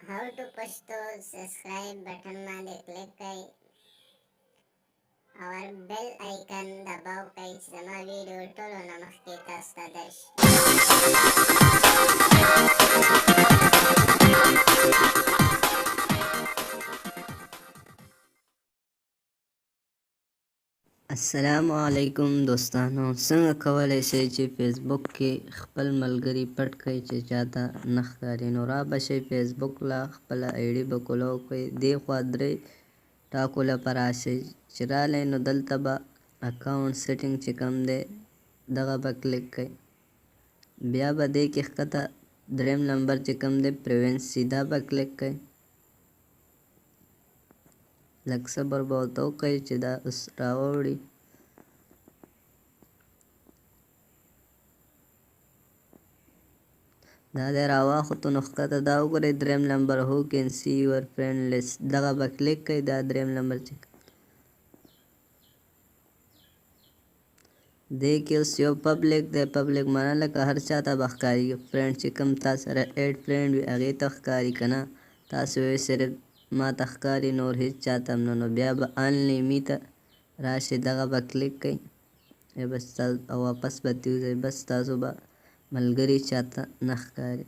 How to Pashto subscribe button बांधे click कई और बेल आइकन दबाओ कई जमा वीडियो टोलो नमस्ते तास्ता दर्श अस्सलामुअलैकुम दोस्तانو څنګه کولای شئ چې فیسبوک کې خپل ملګري پټ کړئ چې چاته نه ښکاري. نو را به شئ فیسبوک له خپله ایډي به کولو کړئ، دې خوا درې ټاکو له به راشئ چې رالی نو دلته به اکاونټ سیټینګ چې کوم دی دغه به کلیک کړئ. بیا به دې کې ښکته دریم نمبر چې کوم دی پریوینسي دا به کلیک کړئ. لږ صبر به ورته وکړئ چې دا اوس راوړي. دا دی راواخوتو نو ښکته دا وګورئ دریم نمبر هو کین سی یور فرینډ لیست دغه به کلیک کړئ. دا دریم نمبر چې دې کې اوس یو پبلک دی، پبلک معنا لکه هر چا ته به ښکاري. فرینډ چې کوم تا سره ایډ فرینډ وي هغې ته ښکاري که نه تاسې وایئ صرف ما ته ښکاري نور هېڅ چا ته هم نه. نو بیا به انلی می ته راشئ دغه به کلیک کړئ بس او واپس به ترې وځئ. بس تاسو به ملګري چاته نه ښکاري.